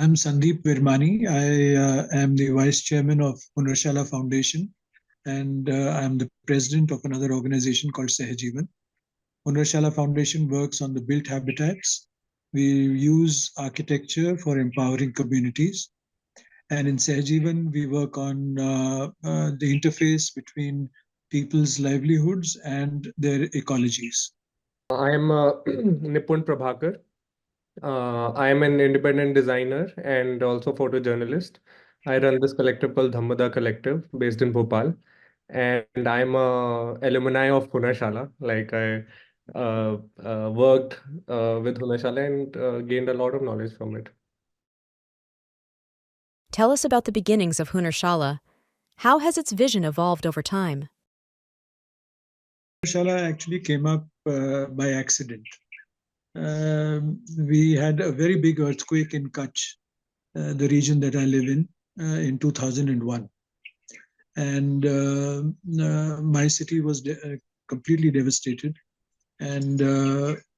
I'm Sandeep Virmani. I am the Vice Chairman of Hunnar Shala Foundation, and I'm the President of another organization called Sahajivan. Hunnar Shala Foundation works on the built habitats. We use architecture for empowering communities. And in Sahajivan, we work on the interface between people's livelihoods and their ecologies. I am Nipun Prabhakar. I am an independent designer and also photojournalist. I run this collective called Dhammada Collective based in Bhopal. And I'm a alumni of Hunnar Shala. Like I worked with Hunnar Shala and gained a lot of knowledge from it. Tell us about the beginnings of Hunnar Shala. How has its vision evolved over time? Hunnar Shala actually came up by accident. We had a very big earthquake in Kutch, the region that I live in 2001. And my city was completely devastated. And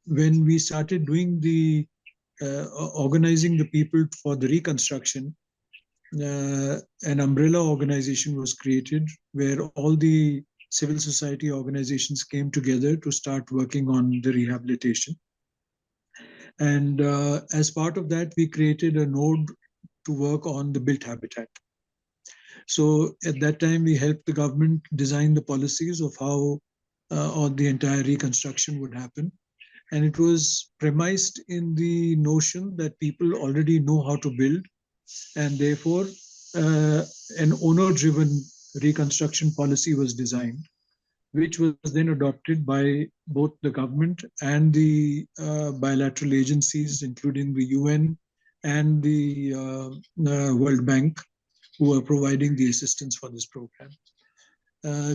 when we started doing the organizing the people for the reconstruction, an umbrella organization was created where all the civil society organizations came together to start working on the rehabilitation. And as part of that, we created a node to work on the built habitat. So at that time, we helped the government design the policies of how or the entire reconstruction would happen. And it was premised in the notion that people already know how to build, and therefore an owner-driven reconstruction policy was designed, which was then adopted by both the government and the bilateral agencies, including the UN and the World Bank, who are providing the assistance for this program.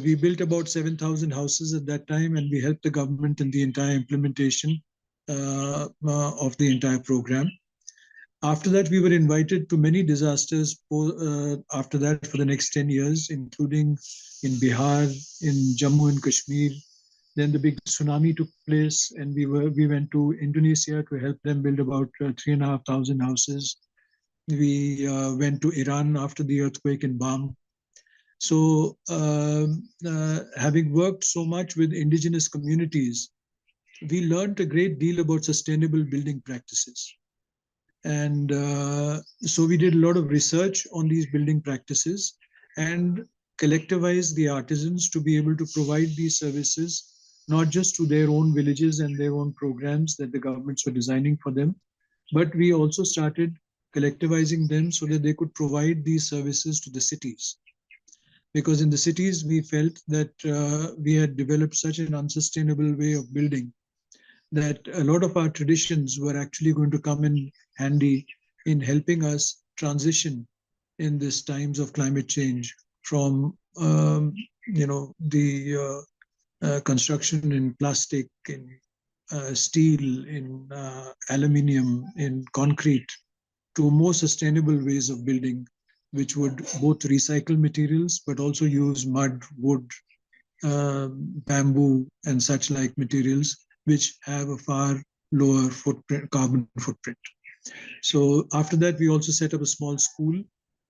We built about 7,000 houses at that time, and we helped the government in the entire implementation of the entire program. After that, we were invited to many disasters after that for the next 10 years, including in Bihar, in Jammu and Kashmir. Then the big tsunami took place, and we went to Indonesia to help them build about 3,500 houses. We went to Iran after the earthquake in Bam. So having worked so much with indigenous communities, we learned a great deal about sustainable building practices. And so we did a lot of research on these building practices and collectivized the artisans to be able to provide these services, not just to their own villages and their own programs that the governments were designing for them, but we also started collectivizing them so that they could provide these services to the cities. Because in the cities, we felt that we had developed such an unsustainable way of building that a lot of our traditions were actually going to come in handy in helping us transition in these times of climate change from the construction in plastic, in steel, in aluminium, in concrete, to more sustainable ways of building, which would both recycle materials but also use mud, wood, bamboo, and such like materials, which have a far lower carbon footprint. So after that, we also set up a small school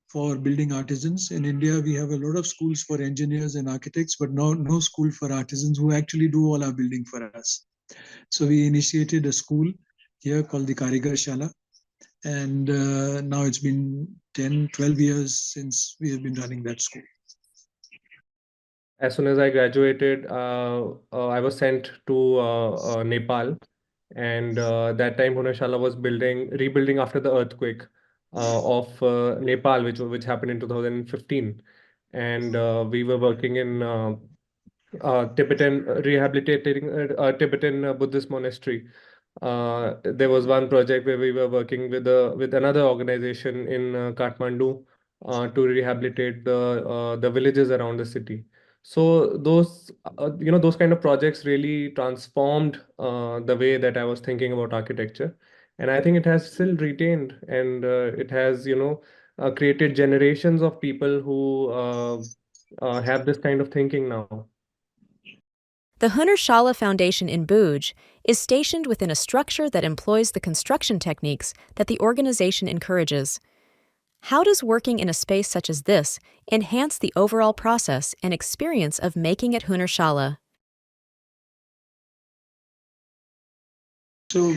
for building artisans. In India, we have a lot of schools for engineers and architects, but no school for artisans who actually do all our building for us. So we initiated a school here called the Karigar Shala. And now it's been 10, 12 years since we have been running that school. As soon as I graduated, I was sent to Nepal, and that time Hunnar Shala was rebuilding after the earthquake of Nepal, which happened in 2015, and we were working in Tibetan rehabilitating Tibetan Buddhist monastery. There was one project where we were working with another organization in Kathmandu to rehabilitate the villages around the city. So those those kind of projects really transformed the way that I was thinking about architecture, and I think it has still retained, and it has created generations of people who have this kind of thinking now. The Hunnar Shala Foundation in Bhuj is stationed within a structure that employs the construction techniques that the organization encourages. How does working in a space such as this enhance the overall process and experience of making at Hunnar Shala? So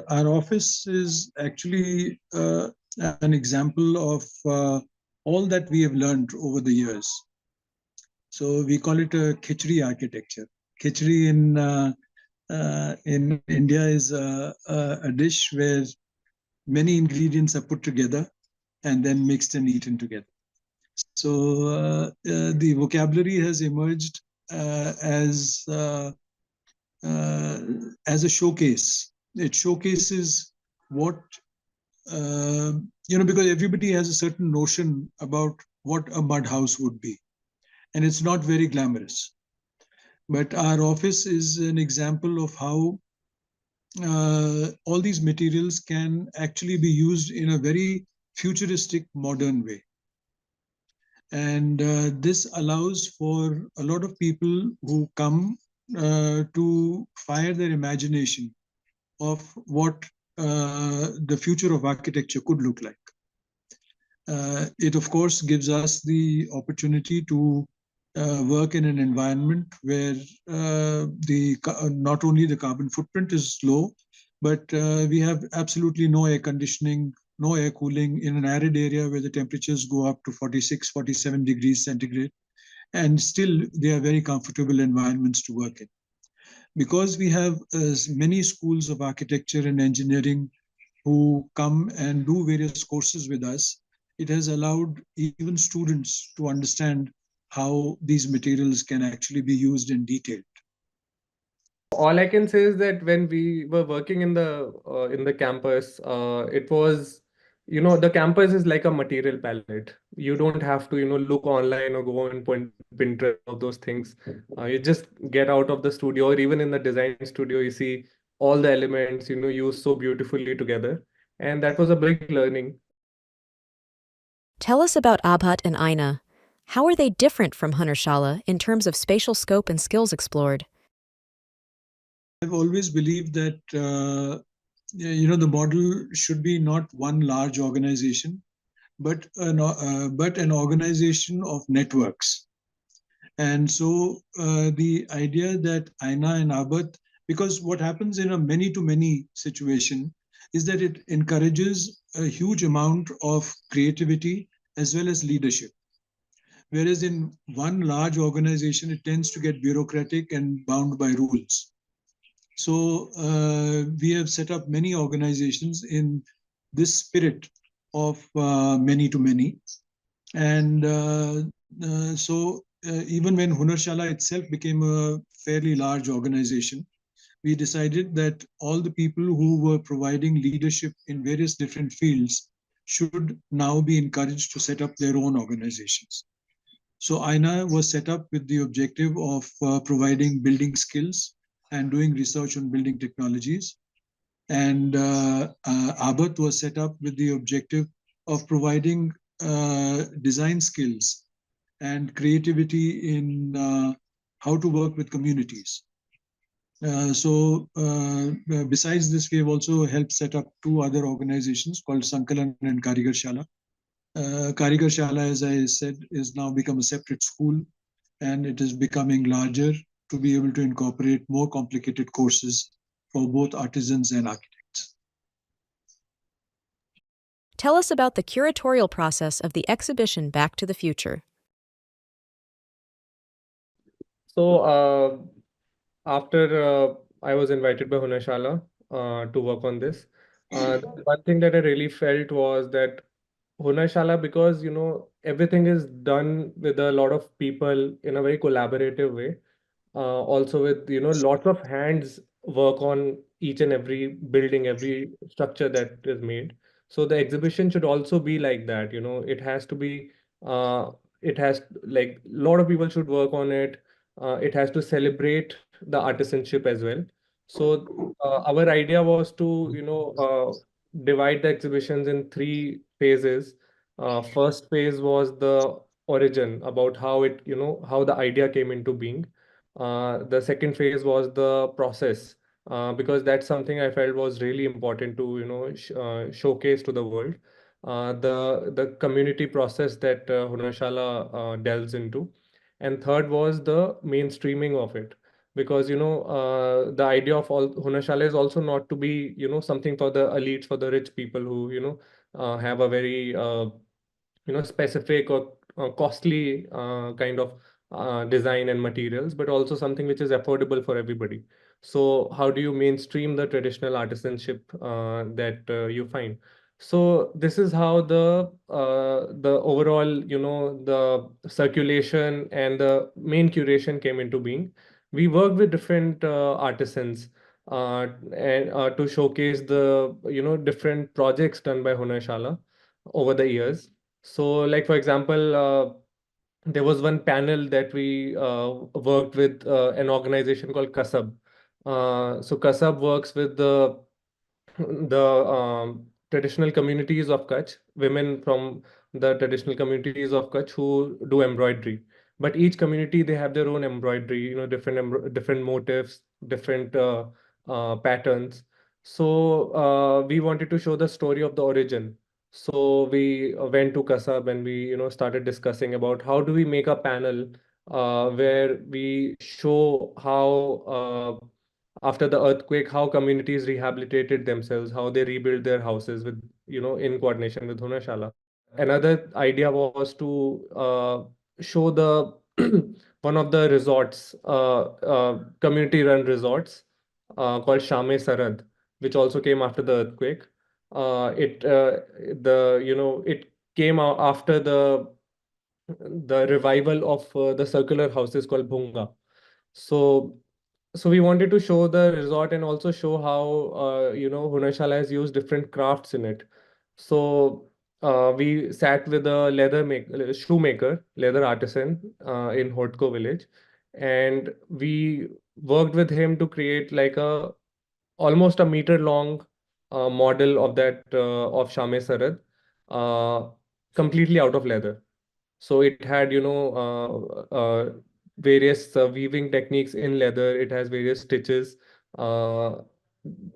our office is actually an example of all that we have learned over the years. So we call it a khichdi architecture. Khichdi in India is a dish where many ingredients are put together and then mixed and eaten together. So the vocabulary has emerged as a showcase. It showcases what because everybody has a certain notion about what a mud house would be, and it's not very glamorous. But our office is an example of how all these materials can actually be used in a very futuristic, modern way. And this allows for a lot of people who come to fire their imagination of what the future of architecture could look like. It, of course, gives us the opportunity to work in an environment where not only the carbon footprint is low, but we have absolutely no air conditioning, no air cooling in an arid area where the temperatures go up to 46, 47 degrees centigrade. And still, they are very comfortable environments to work in. Because we have many schools of architecture and engineering who come and do various courses with us, it has allowed even students to understand how these materials can actually be used in detail. All I can say is that when we were working in the campus, it was, the campus is like a material palette. You don't have to, look online or go on Pinterest of those things. You just get out of the studio, or even in the design studio, you see all the elements, used so beautifully together. And that was a big learning. Tell us about Abhat and Aina. How are they different from Hunnar Shala in terms of spatial scope and skills explored? I've always believed that the model should be not one large organization, but an organization of networks. And so the idea that Aina and Abhat, because what happens in a many-to-many situation is that it encourages a huge amount of creativity as well as leadership. Whereas in one large organization, it tends to get bureaucratic and bound by rules. So we have set up many organizations in this spirit of many to many. And so even when Hunnar Shala itself became a fairly large organization, we decided that all the people who were providing leadership in various different fields should now be encouraged to set up their own organizations. So Aina was set up with the objective of providing building skills and doing research on building technologies. And Abhat was set up with the objective of providing design skills and creativity in how to work with communities. Besides this, we have also helped set up two other organizations called Sankalan and Karigar Shala. Karigar Shala, as I said, is now become a separate school, and it is becoming larger to be able to incorporate more complicated courses for both artisans and architects. Tell us about the curatorial process of the exhibition Back to the Future. So after I was invited by Hunnar Shala to work on this, one thing that I really felt was that Hunnar Shala, because everything is done with a lot of people in a very collaborative way, also with lots of hands work on each and every building, every structure that is made. So the exhibition should also be like that. It has to be, it has like a lot of people should work on it. It has to celebrate the artisanship as well. So our idea was to divide the exhibitions in three phases. First phase was the origin, about how it, how the idea came into being. The second phase was the process, because that's something I felt was really important to, showcase to the world. The community process that Hunnar Shala delves into. And third was the mainstreaming of it. Because, the idea of all Hunnar Shala is also not to be, something for the elites, for the rich people who, have a very specific or costly kind of design and materials, but also something which is affordable for everybody. So how do you mainstream the traditional artisanship that you find? So this is how the overall, the circulation and the main curation came into being. We worked with different artisans and to showcase the different projects done by Hunnar Shala over the years. So, like for example, there was one panel that we worked with an organization called Kasab. So Kasab works with the traditional communities of Kutch, women from the traditional communities of Kutch who do embroidery. But each community they have their own embroidery, different motifs, different patterns. So we wanted to show the story of the origin. So we went to Kasab and we started discussing about how do we make a panel where we show how after the earthquake, how communities rehabilitated themselves, how they rebuilt their houses with, in coordination with Hunnar Shala. Another idea was to show the one of the resorts, community-run resorts called Shame Sarad, which also came after the earthquake. It the you know it came out after the revival of the circular houses called Bhunga. So so we wanted to show the resort and also show how Hunnar Shala has used different crafts in it. So we sat with a shoemaker, leather artisan in Hotko village, and we worked with him to create like a almost a meter long model of that of Shame Sarad, uh, completely out of leather. So it had, various weaving techniques in leather. It has various stitches. Uh,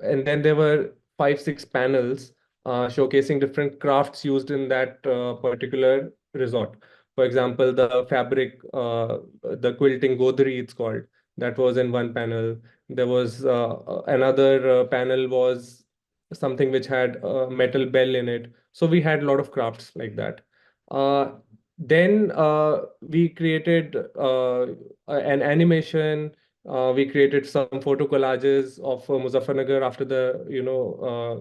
and then there were 5, 6 panels showcasing different crafts used in that particular resort. For example, the fabric, the quilting godri, it's called, that was in one panel. There was another panel was something which had a metal bell in it. So we had a lot of crafts like that. Uh, then we created an animation. We created some photo collages of Muzaffarnagar after the,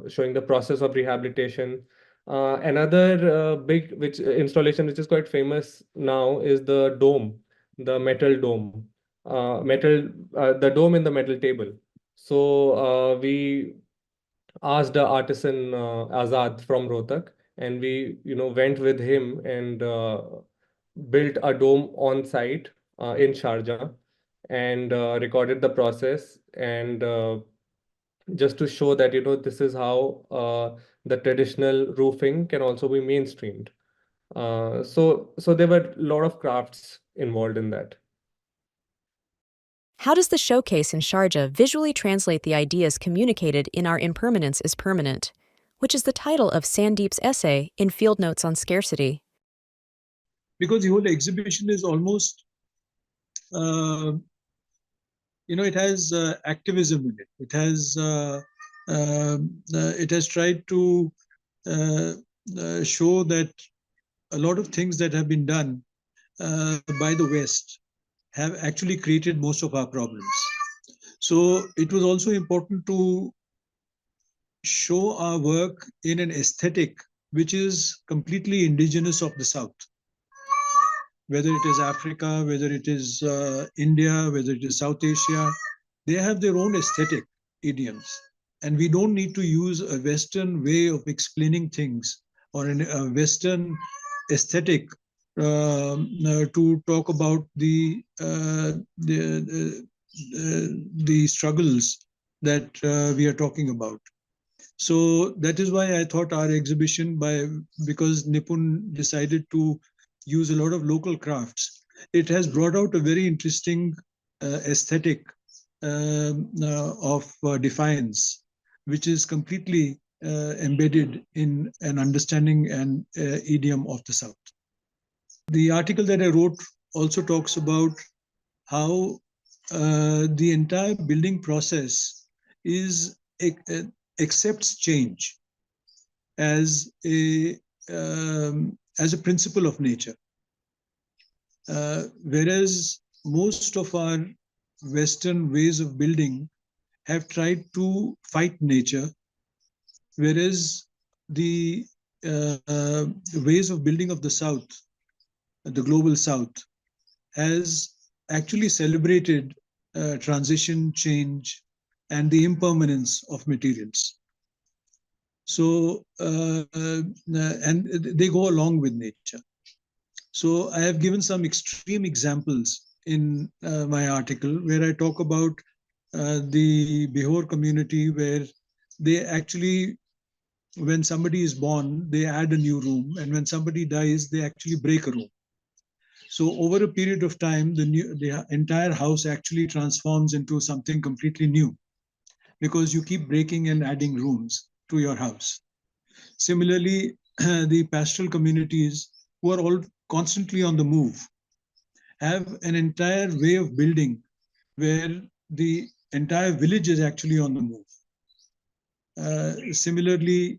showing the process of rehabilitation. Another big which installation which is quite famous now is the dome, the metal dome, the dome in the metal table. So we asked the artisan Azad from Rohtak, and we went with him and built a dome on site in Sharjah and recorded the process and just to show that this is how the traditional roofing can also be mainstreamed. So there were a lot of crafts involved in that. How does the showcase in Sharjah visually translate the ideas communicated in Our Impermanence is Permanent, which is the title of Sandeep's essay in Field Notes on Scarcity? Because the whole exhibition is almost, it has activism in it. It has tried to show that a lot of things that have been done by the West have actually created most of our problems. So it was also important to show our work in an aesthetic which is completely indigenous of the South. Whether it is Africa, whether it is India, whether it is South Asia, they have their own aesthetic idioms. And we don't need to use a Western way of explaining things or a Western aesthetic to talk about the struggles that we are talking about. So that is why I thought our exhibition, because Nipun decided to use a lot of local crafts, it has brought out a very interesting aesthetic of defiance, which is completely embedded in an understanding and idiom of the South. The article that I wrote also talks about how the entire building process is accepts change as a principle of nature, whereas most of our Western ways of building have tried to fight nature, whereas the ways of building of the South, the global South, has actually celebrated transition, change, and the impermanence of materials. So, and they go along with nature. So I have given some extreme examples in my article where I talk about the Bihor community, where they actually, when somebody is born, they add a new room, and when somebody dies, they actually break a room. So over a period of time, the entire house actually transforms into something completely new, because you keep breaking and adding rooms to your house. Similarly, the pastoral communities, who are all constantly on the move, have an entire way of building where the entire village is actually on the move. Similarly,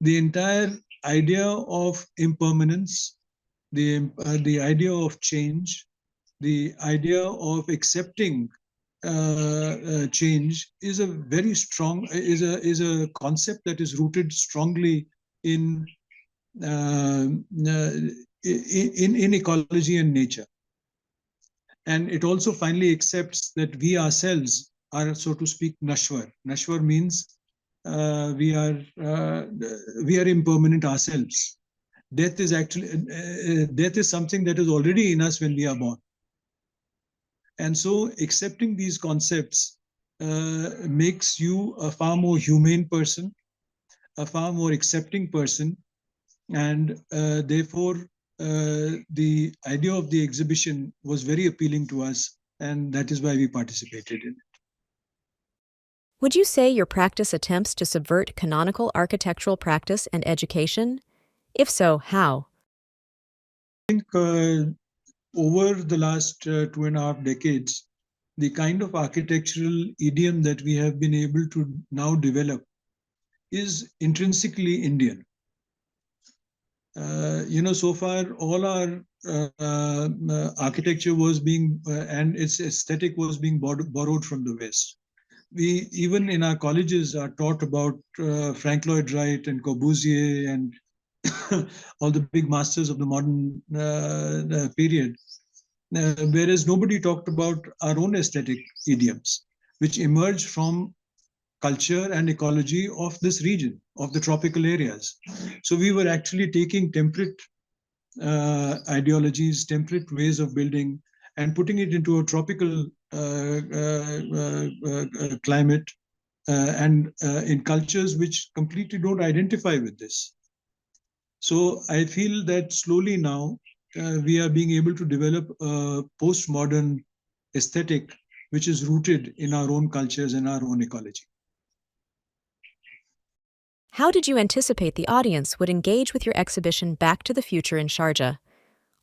the entire idea of impermanence, the idea of change, the idea of accepting change is a very strong is a concept that is rooted strongly in in ecology and nature. And it also finally accepts that we ourselves are, so to speak, nashwar. Nashwar means we are impermanent ourselves. Death is actually death is something that is already in us when we are born. And so accepting these concepts makes you a far more humane person, a far more accepting person, and therefore the idea of the exhibition was very appealing to us, and that is why we participated in it. Would you say your practice attempts to subvert canonical architectural practice and education? If so, how? I think over the last 2.5 decades, the kind of architectural idiom that we have been able to now develop is intrinsically Indian. So far, all our architecture was being, and its aesthetic was being borrowed from the West. We, even in our colleges, are taught about Frank Lloyd Wright and Corbusier and all the big masters of the modern period, whereas nobody talked about our own aesthetic idioms, which emerged from culture and ecology of this region, of the tropical areas. So we were actually taking temperate ideologies, temperate ways of building, and putting it into a tropical climate and in cultures which completely don't identify with this. So I feel that slowly now we are being able to develop a postmodern aesthetic which is rooted in our own cultures and our own ecology. How did you anticipate the audience would engage with your exhibition Back to the Future in Sharjah?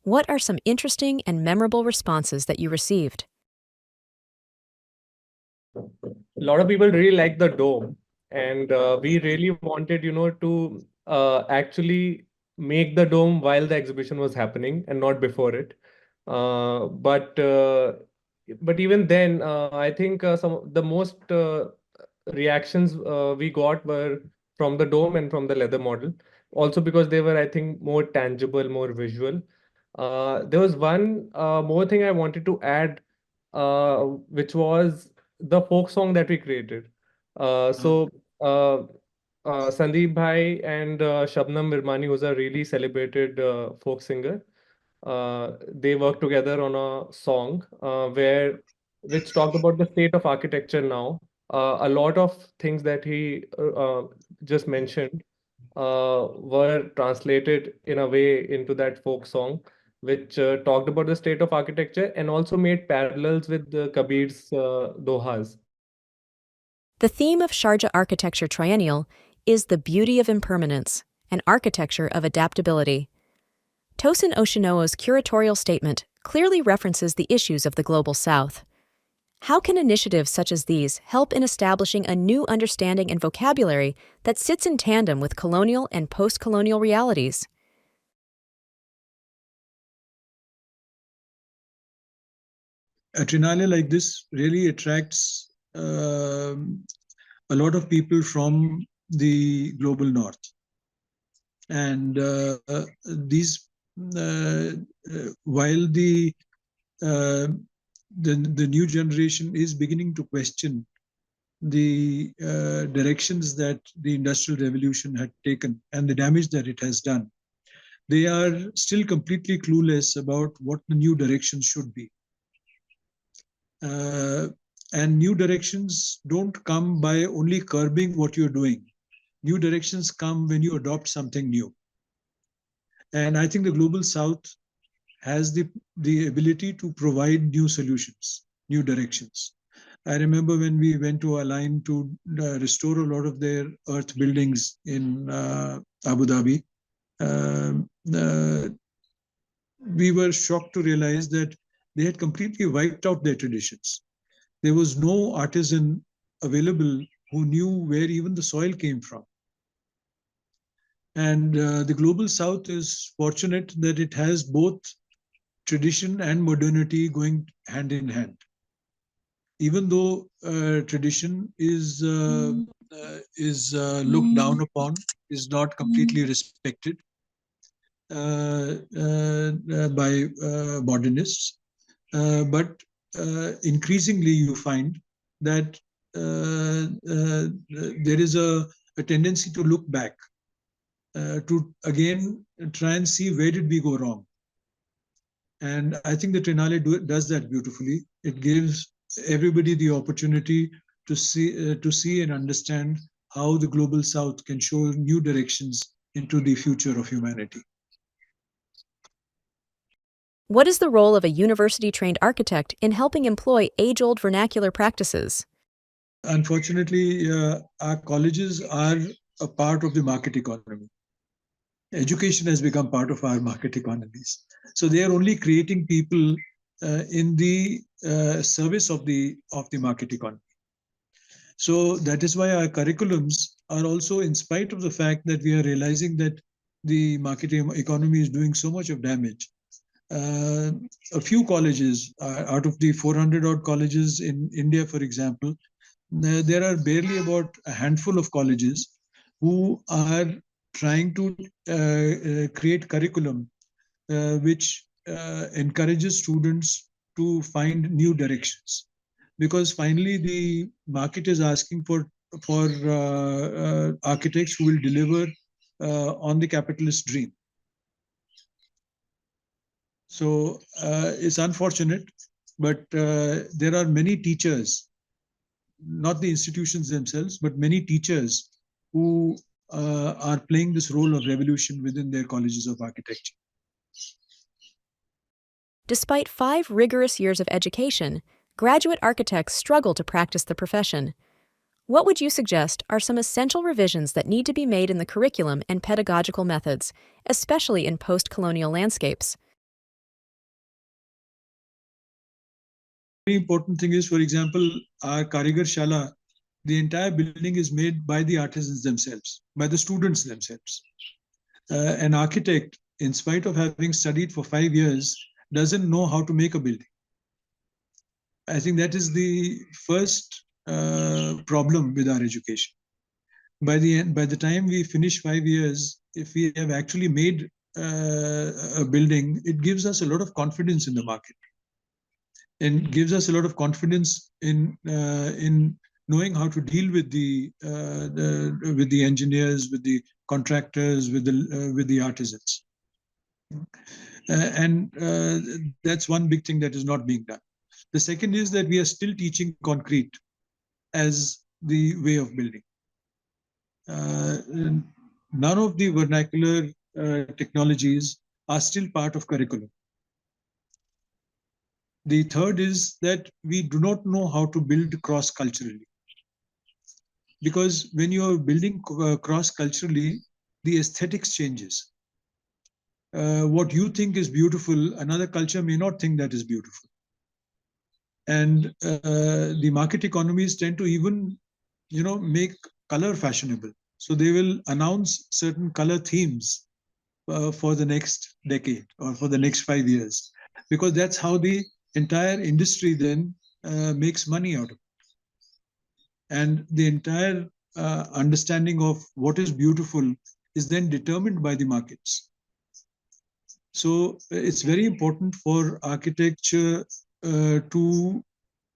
What are some interesting and memorable responses that you received? A lot of people really like the dome, and we really wanted, to actually make the dome while the exhibition was happening and not before it. But even then, I think some of the most reactions we got were from the dome and from the leather model. Also because they were, I think, more tangible, more visual. There was one more thing I wanted to add, which was the folk song that we created. So Sandeep Bhai and Shabnam Virmani, who's a really celebrated folk singer, they worked together on a song which talked about the state of architecture now. A lot of things that he just mentioned were translated in a way into that folk song. which talked about the state of architecture and also made parallels with Kabir's dohas. The theme of Sharjah Architecture Triennial is the beauty of impermanence, an architecture of adaptability. Tosin Oshinowo's curatorial statement clearly references the issues of the Global South. How can initiatives such as these help in establishing a new understanding and vocabulary that sits in tandem with colonial and post-colonial realities? A triennale like this really attracts a lot of people from the global north. And these, while the new generation is beginning to question the directions that the Industrial Revolution had taken and the damage that it has done, they are still completely clueless about what the new directions should be. And new directions don't come by only curbing what you're doing. New directions come when you adopt something new. And I think the Global South has the ability to provide new solutions, new directions. I remember when we went to Align to restore a lot of their earth buildings in Abu Dhabi, we were shocked to realize that they had completely wiped out their traditions. There was no artisan available who knew where even the soil came from. And the Global South is fortunate that it has both tradition and modernity going hand in hand. Even though tradition is looked down upon, is not completely respected by modernists, but increasingly you find that there is a tendency to look back, to again try and see where did we go wrong. And I think the Triennale does that beautifully. It gives everybody the opportunity to see and understand how the Global South can show new directions into the future of humanity. What is the role of a university-trained architect in helping employ age-old vernacular practices? Unfortunately, our colleges are a part of the market economy. Education has become part of our market economies. So they are only creating people in the service of the market economy. So that is why our curriculums are also, in spite of the fact that we are realizing that the market economy is doing so much of damage. A few colleges, out of the 400 odd colleges in India, for example, there are barely about a handful of colleges who are trying to create curriculum which encourages students to find new directions, because finally the market is asking for architects who will deliver on the capitalist dream. So it's unfortunate, but there are many teachers, not the institutions themselves, but many teachers who are playing this role of revolution within their colleges of architecture. Despite 5 rigorous years of education, graduate architects struggle to practice the profession. What would you suggest are some essential revisions that need to be made in the curriculum and pedagogical methods, especially in post-colonial landscapes? Very important thing is, for example, our Karigar Shala, the entire building is made by the artisans themselves, by the students themselves. An architect, in spite of having studied for 5 years, doesn't know how to make a building. I think that is the first problem with our education. By the time we finish 5 years, if we have actually made a building, it gives us a lot of confidence in the market, and gives us a lot of confidence in knowing how to deal with the engineers, with the contractors, with the artisans. And that's one big thing that is not being done. The second is that we are still teaching concrete as the way of building. None of the vernacular technologies are still part of curriculum. The third is that we do not know how to build cross-culturally. Because when you are building cross-culturally, the aesthetics changes. What you think is beautiful, another culture may not think that is beautiful. And the market economies tend to even, make color fashionable. So they will announce certain color themes for the next decade or for the next 5 years, because that's how the entire industry then makes money out of it. And the entire understanding of what is beautiful is then determined by the markets. So it's very important for architecture to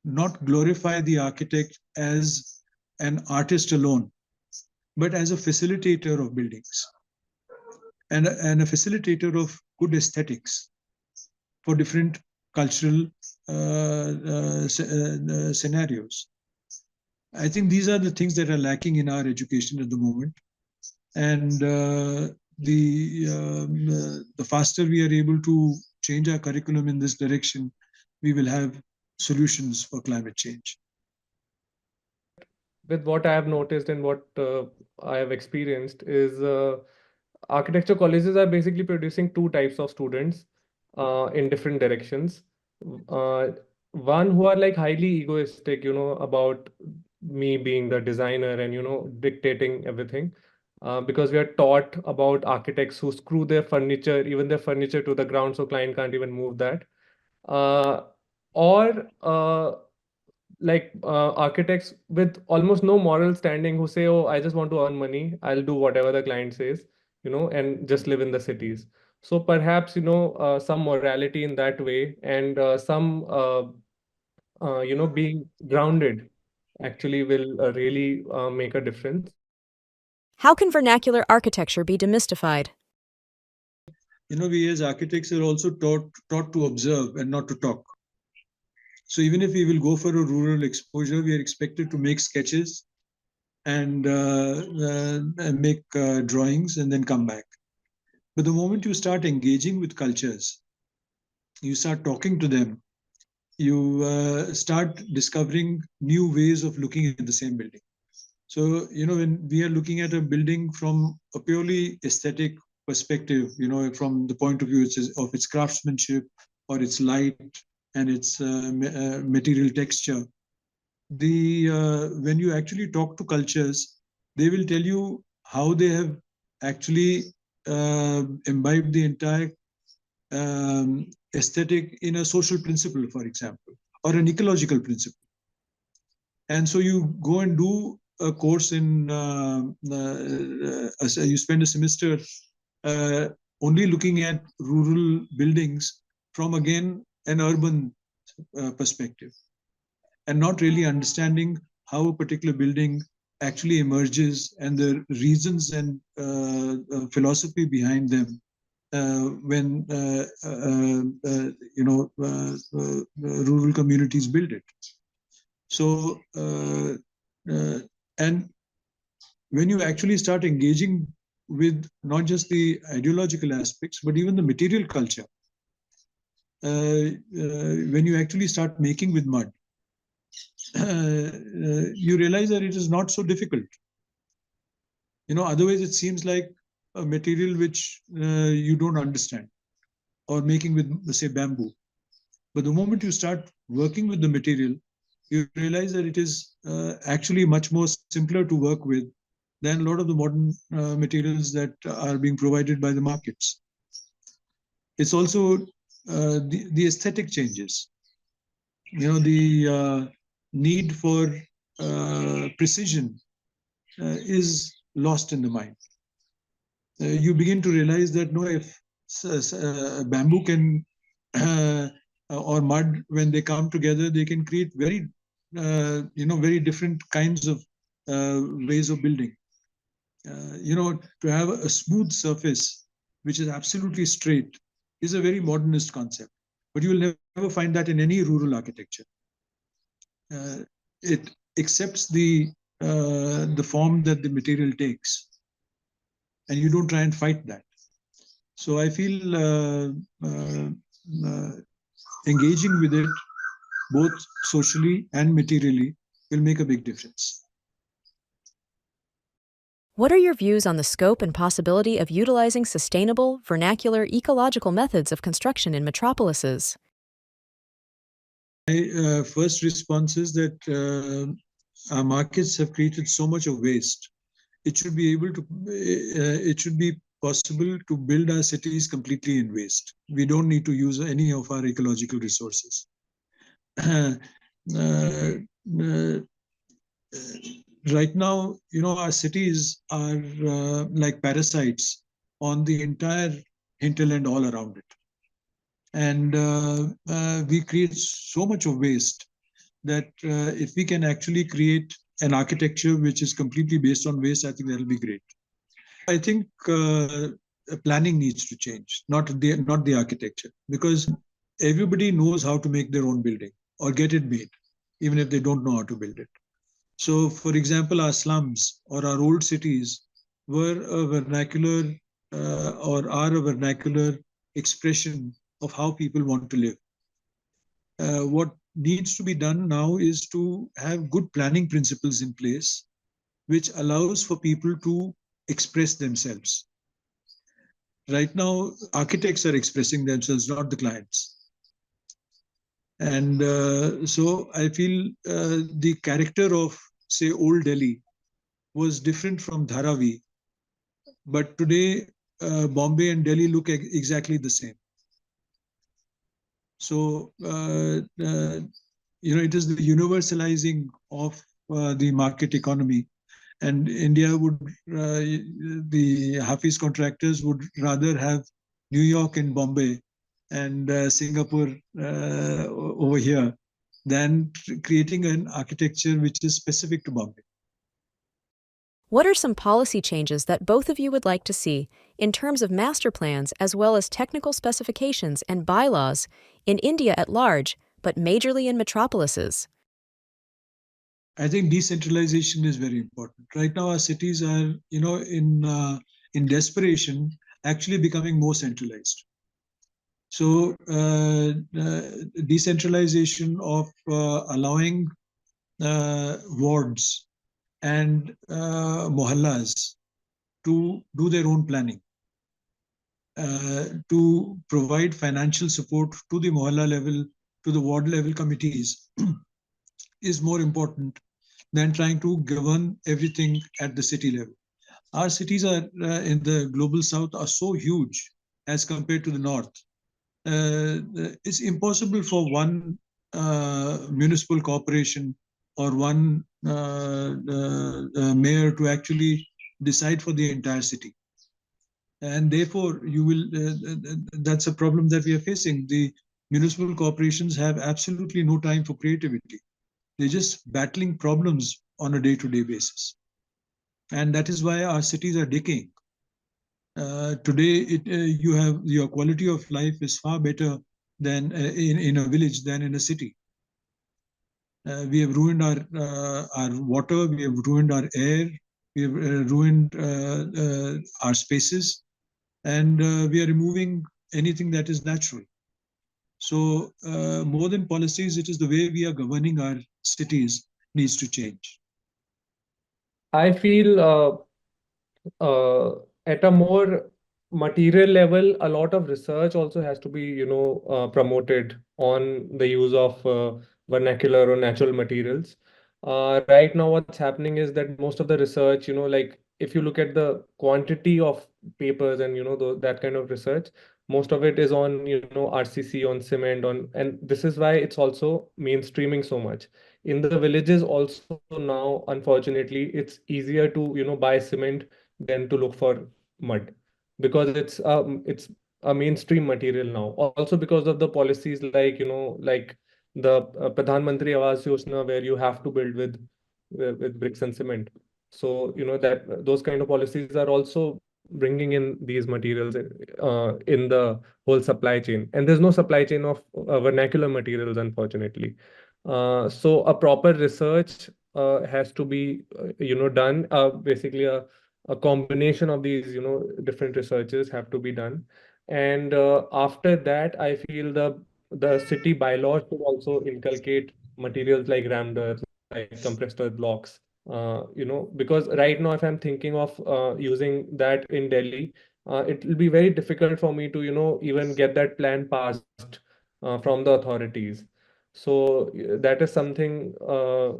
not glorify the architect as an artist alone, but as a facilitator of buildings and a facilitator of good aesthetics for different cultural scenarios. I think these are the things that are lacking in our education at the moment. And the faster we are able to change our curriculum in this direction, we will have solutions for climate change. With what I have noticed and what I have experienced is architecture colleges are basically producing two types of students in different directions. One who are like highly egoistic, about me being the designer and, dictating everything. Because we are taught about architects who screw their furniture, even their furniture to the ground, so client can't even move that. Or like architects with almost no moral standing who say, oh, I just want to earn money, I'll do whatever the client says, and just live in the cities. So perhaps, some morality in that way, and some being grounded actually will really make a difference. How can vernacular architecture be demystified? We as architects are also taught to observe and not to talk. So even if we will go for a rural exposure, we are expected to make sketches and make drawings and then come back. But the moment you start engaging with cultures, you start talking to them, you start discovering new ways of looking at the same building. So, when we are looking at a building from a purely aesthetic perspective, from the point of view of its craftsmanship or its light and its material texture, when you actually talk to cultures, they will tell you how they have actually imbibed the entire aesthetic in a social principle, for example, or an ecological principle. And so you go and do a course in, you spend a semester only looking at rural buildings from, again, an urban perspective, and not really understanding how a particular building actually emerges and the reasons and philosophy behind them when rural communities build it. So, and when you actually start engaging with not just the ideological aspects, but even the material culture, when you actually start making with mud, you realize that it is not so difficult. Otherwise it seems like a material which you don't understand, or making with, say, bamboo. But the moment you start working with the material, you realize that it is actually much more simpler to work with than a lot of the modern materials that are being provided by the markets. It's also the aesthetic changes. The need for precision is lost in the mind. You begin to realize that no, if bamboo can or mud, when they come together, they can create very very different kinds of ways of building. To have a smooth surface which is absolutely straight is a very modernist concept, but you will never find that in any rural architecture. It accepts the form that the material takes, and you don't try and fight that. So I feel engaging with it both socially and materially will make a big difference. What are your views on the scope and possibility of utilizing sustainable, vernacular, ecological methods of construction in metropolises? My first response is that our markets have created so much of waste. It should be possible to build our cities completely in waste. We don't need to use any of our ecological resources. uh, uh, right now, our cities are like parasites on the entire hinterland all around it. And we create so much of waste that if we can actually create an architecture which is completely based on waste, I think that'll be great. I think planning needs to change, not the architecture, because everybody knows how to make their own building or get it made, even if they don't know how to build it. So, for example, our slums or our old cities were a vernacular or are a vernacular expression of how people want to live. What needs to be done now is to have good planning principles in place, which allows for people to express themselves. Right now, architects are expressing themselves, not the clients. And so I feel the character of, say, Old Delhi was different from Dharavi. But today, Bombay and Delhi look exactly the same. So, it is the universalizing of the market economy. And India would, the Hafiz contractors would rather have New York and Bombay and Singapore over here than creating an architecture which is specific to Bombay. What are some policy changes that both of you would like to see in terms of master plans as well as technical specifications and bylaws in India at large, but majorly in metropolises? I think decentralization is very important. Right now, our cities are, in desperation, actually becoming more centralized. So, decentralization of allowing wards and mohallas to do their own planning, to provide financial support to the mohalla level, to the ward level committees, is more important than trying to govern everything at the city level. Our cities are in the global south are so huge as compared to the north. It's impossible for one municipal corporation or one mayor to actually decide for the entire city. And therefore, that's a problem that we are facing. The municipal corporations have absolutely no time for creativity. They're just battling problems on a day-to-day basis. And that is why our cities are decaying. Today, your quality of life is far better than in a village than in a city. We have ruined our water, we have ruined our air, we have ruined our spaces, and we are removing anything that is natural. So more than policies, it is the way we are governing our cities needs to change. I feel at a more material level, a lot of research also has to be, promoted on the use of vernacular or natural materials. Right now, what's happening is that most of the research, like if you look at the quantity of papers and, that kind of research, most of it is on, RCC, on cement, and this is why it's also mainstreaming so much. In the villages also now, unfortunately, it's easier to, buy cement than to look for mud, because it's a mainstream material now. Also because of the policies like, like the Pradhan Mantri Awas Yojana, where you have to build with bricks and cement. So, that those kind of policies are also bringing in these materials in the whole supply chain. And there's no supply chain of vernacular materials, unfortunately. So a proper research has to be, done. Basically, a combination of these, different researches have to be done. And after that, I feel the the city bylaws should also inculcate materials like rammed earth, like compressed earth blocks. Because right now, if I'm thinking of using that in Delhi, it will be very difficult for me to, even get that plan passed from the authorities. So that is something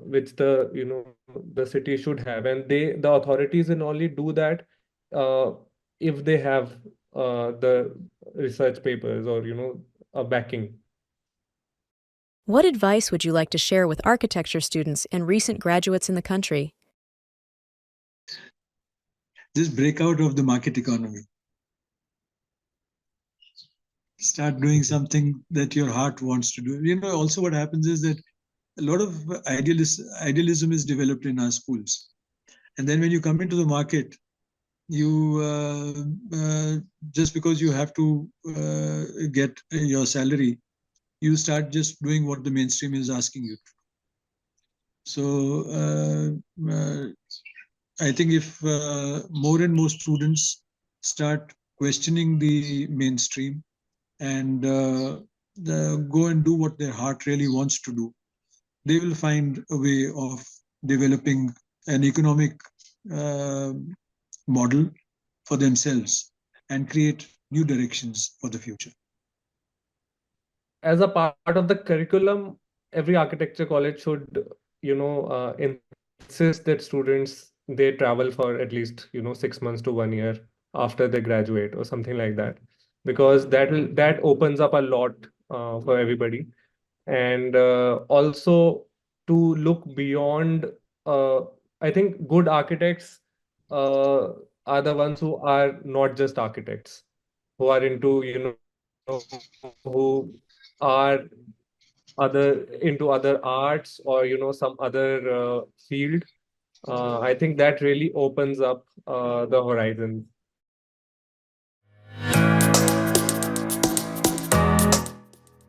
which the city should have, and the authorities will only do that uh, if they have the research papers or a backing. What advice would you like to share with architecture students and recent graduates in the country? Just break out of the market economy. Start doing something that your heart wants to do. Also what happens is that a lot of idealism is developed in our schools. And then when you come into the market, you just because you have to get your salary, you start just doing what the mainstream is asking you to. So I think if more and more students start questioning the mainstream and go and do what their heart really wants to do, they will find a way of developing an economic model for themselves and create new directions for the future. As a part of the curriculum, every architecture college should, insist that students they travel for at least 6 months to 1 year after they graduate or something like that, because that opens up a lot for everybody, and also to look beyond. Uh, I think good architects are the ones who are not just architects, who are into who are into other arts or some other field. I think that really opens up the horizons.